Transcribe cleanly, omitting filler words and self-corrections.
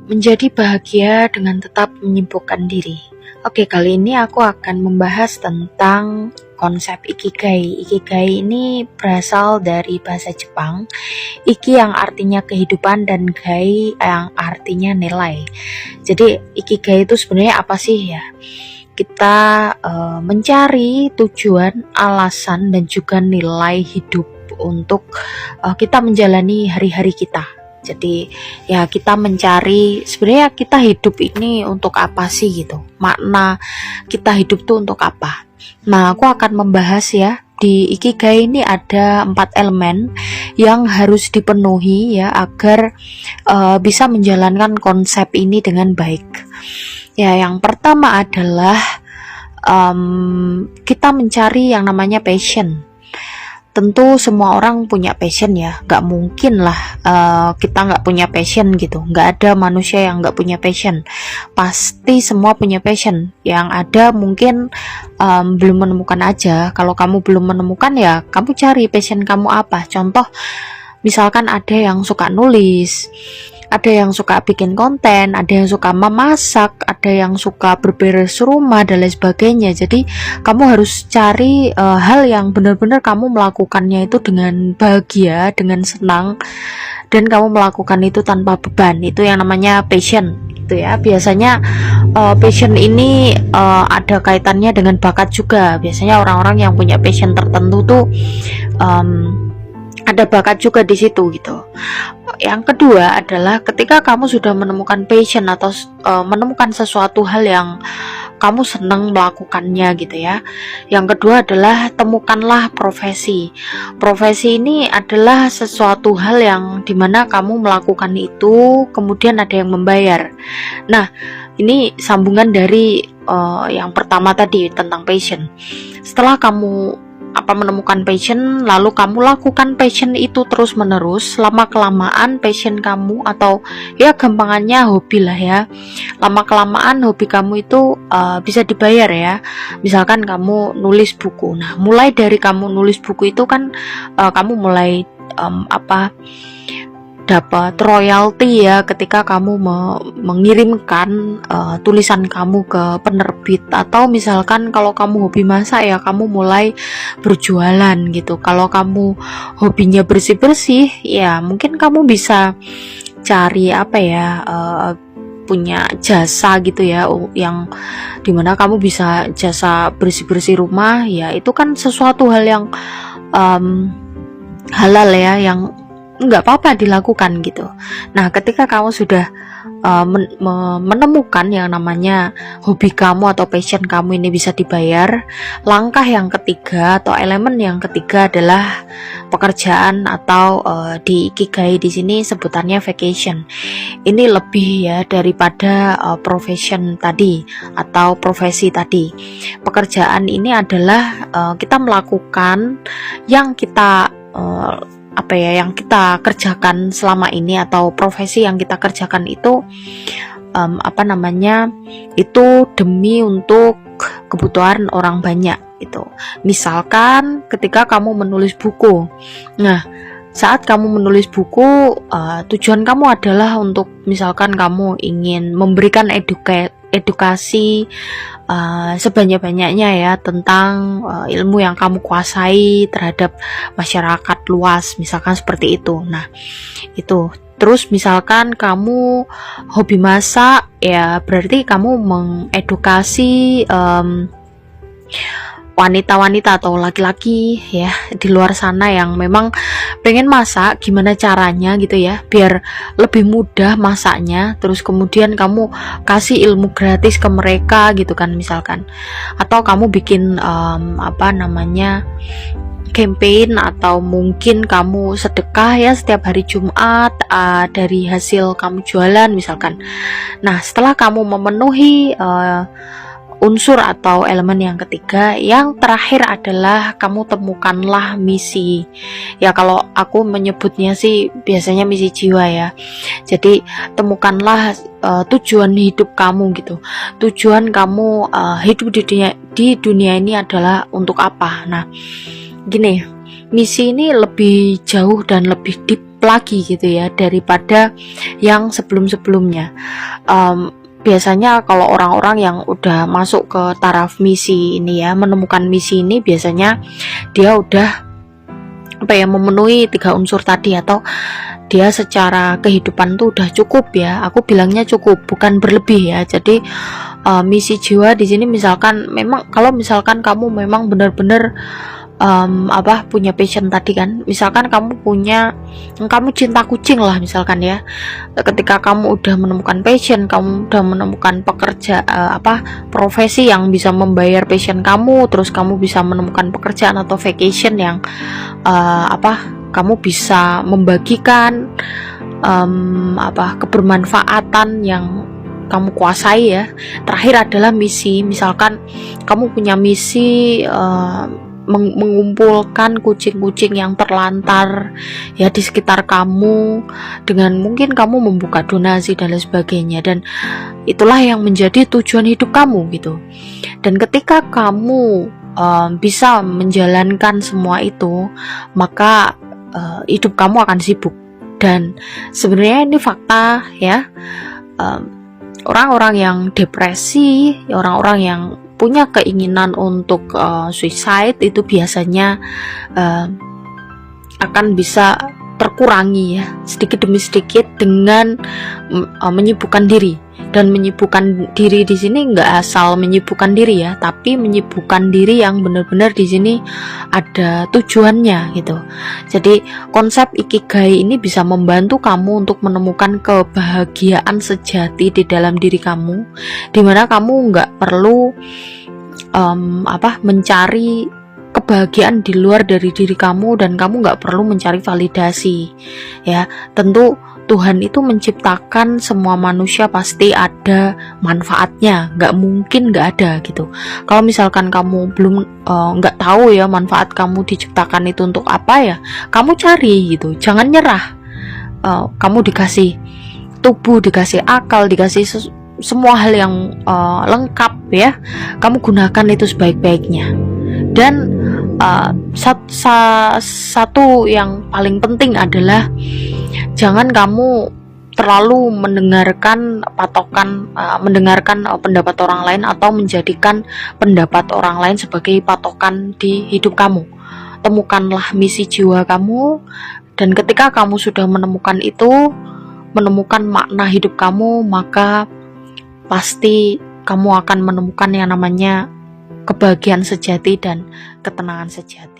Menjadi bahagia dengan tetap menyibukkan diri. Oke, kali ini aku akan membahas tentang konsep Ikigai. Ikigai ini berasal dari bahasa Jepang. Iki yang artinya kehidupan dan gai yang artinya nilai. Jadi Ikigai itu sebenarnya apa sih ya? Kita mencari tujuan, alasan dan juga nilai hidup untuk kita menjalani hari-hari kita. Jadi ya kita mencari sebenarnya kita hidup ini untuk apa sih gitu. Makna kita hidup tuh untuk apa. Nah, aku akan membahas ya, di Ikigai ini ada 4 elemen yang harus dipenuhi ya agar bisa menjalankan konsep ini dengan baik. Ya, yang pertama adalah kita mencari yang namanya passion. Tentu semua orang punya passion ya, nggak mungkin lah kita nggak punya passion gitu. Nggak ada manusia yang nggak punya passion, pasti semua punya passion. Yang ada mungkin belum menemukan aja. Kalau kamu belum menemukan ya kamu cari passion kamu apa. Contoh misalkan ada yang suka nulis, ada yang suka bikin konten, ada yang suka memasak, ada yang suka berberes rumah dan lain sebagainya. Jadi kamu harus cari hal yang benar-benar kamu melakukannya itu dengan bahagia, dengan senang, dan kamu melakukan itu tanpa beban. Itu yang namanya passion gitu ya. Biasanya passion ini ada kaitannya dengan bakat juga. Biasanya orang-orang yang punya passion tertentu tuh ada bakat juga di situ gitu. Yang kedua adalah ketika kamu sudah menemukan passion atau menemukan sesuatu hal yang kamu senang melakukannya gitu ya. Yang kedua adalah temukanlah profesi. Profesi ini adalah sesuatu hal yang dimana kamu melakukan itu kemudian ada yang membayar. Nah, ini sambungan dari yang pertama tadi tentang passion. Setelah kamu menemukan passion, lalu kamu lakukan passion itu terus menerus, lama kelamaan passion kamu atau ya gampangannya hobi lah ya, lama kelamaan hobi kamu itu bisa dibayar ya. Misalkan kamu nulis buku, nah mulai dari kamu nulis buku itu kan kamu mulai dapat royalti ya ketika kamu mengirimkan tulisan kamu ke penerbit. Atau misalkan kalau kamu hobi masak ya kamu mulai berjualan gitu. Kalau kamu hobinya bersih-bersih ya mungkin kamu bisa cari punya jasa gitu ya, yang dimana kamu bisa jasa bersih-bersih rumah ya. Itu kan sesuatu hal yang halal ya, yang nggak apa-apa dilakukan gitu. Nah, ketika kamu sudah menemukan yang namanya hobi kamu atau passion kamu ini bisa dibayar, langkah yang ketiga atau elemen yang ketiga adalah pekerjaan atau di Ikigai di sini sebutannya vacation. Ini lebih ya daripada profession tadi atau profesi tadi. Pekerjaan ini adalah kita melakukan yang kita yang kita kerjakan selama ini, atau profesi yang kita kerjakan itu itu demi untuk kebutuhan orang banyak gitu. Misalkan ketika kamu menulis buku, nah saat kamu menulis buku tujuan kamu adalah untuk misalkan kamu ingin memberikan edukasi sebanyak-banyaknya ya tentang ilmu yang kamu kuasai terhadap masyarakat luas, misalkan seperti itu. Nah, itu. Terus misalkan kamu hobi masak ya berarti kamu mengedukasi wanita-wanita atau laki-laki ya di luar sana yang memang pengen masak, gimana caranya gitu ya biar lebih mudah masaknya. Terus kemudian kamu kasih ilmu gratis ke mereka gitu kan misalkan. Atau kamu bikin campaign, atau mungkin kamu sedekah ya setiap hari Jumat dari hasil kamu jualan misalkan. Nah, setelah kamu memenuhi unsur atau elemen yang ketiga, yang terakhir adalah kamu temukanlah misi. Ya kalau aku menyebutnya sih biasanya misi jiwa ya. Jadi temukanlah tujuan hidup kamu gitu. Tujuan kamu hidup di dunia ini adalah untuk apa? Nah, gini, misi ini lebih jauh dan lebih deep lagi gitu ya daripada yang sebelum-sebelumnya. Biasanya kalau orang-orang yang udah masuk ke taraf misi ini ya, menemukan misi ini, biasanya dia udah memenuhi 3 unsur tadi, atau dia secara kehidupan tuh udah cukup ya. Aku bilangnya cukup, bukan berlebih ya. Jadi misi jiwa di sini misalkan memang kalau misalkan kamu memang benar-benar punya passion tadi kan, misalkan kamu cinta kucing lah misalkan ya. Ketika kamu udah menemukan passion, kamu udah menemukan profesi yang bisa membayar passion kamu, terus kamu bisa menemukan pekerjaan atau vacation yang kamu bisa membagikan kebermanfaatan yang kamu kuasai ya. Terakhir adalah misi. Misalkan kamu punya misi mengumpulkan kucing-kucing yang terlantar ya di sekitar kamu, dengan mungkin kamu membuka donasi dan lain sebagainya, dan itulah yang menjadi tujuan hidup kamu gitu. Dan ketika kamu bisa menjalankan semua itu, maka hidup kamu akan sibuk. Dan sebenarnya ini fakta ya, orang-orang yang depresi, orang-orang yang punya keinginan untuk suicide itu biasanya akan bisa terkurangi ya sedikit demi sedikit dengan menyibukkan diri. Dan menyibukkan diri di sini nggak asal menyibukkan diri ya, tapi menyibukkan diri yang benar-benar di sini ada tujuannya gitu. Jadi konsep ikigai ini bisa membantu kamu untuk menemukan kebahagiaan sejati di dalam diri kamu, dimana kamu nggak perlu mencari kebahagiaan di luar dari diri kamu, dan kamu nggak perlu mencari validasi ya. Tentu Tuhan itu menciptakan semua manusia pasti ada manfaatnya, nggak mungkin nggak ada gitu. Kalau misalkan kamu belum nggak tahu ya manfaat kamu diciptakan itu untuk apa ya, kamu cari gitu, jangan nyerah. Kamu dikasih tubuh, dikasih akal, dikasih semua hal yang lengkap ya, kamu gunakan itu sebaik-baiknya. Dan satu yang paling penting adalah jangan kamu terlalu mendengarkan pendapat orang lain, atau menjadikan pendapat orang lain sebagai patokan di hidup kamu. Temukanlah misi jiwa kamu, dan ketika kamu sudah menemukan itu, menemukan makna hidup kamu, maka pasti kamu akan menemukan yang namanya kebahagiaan sejati dan ketenangan sejati.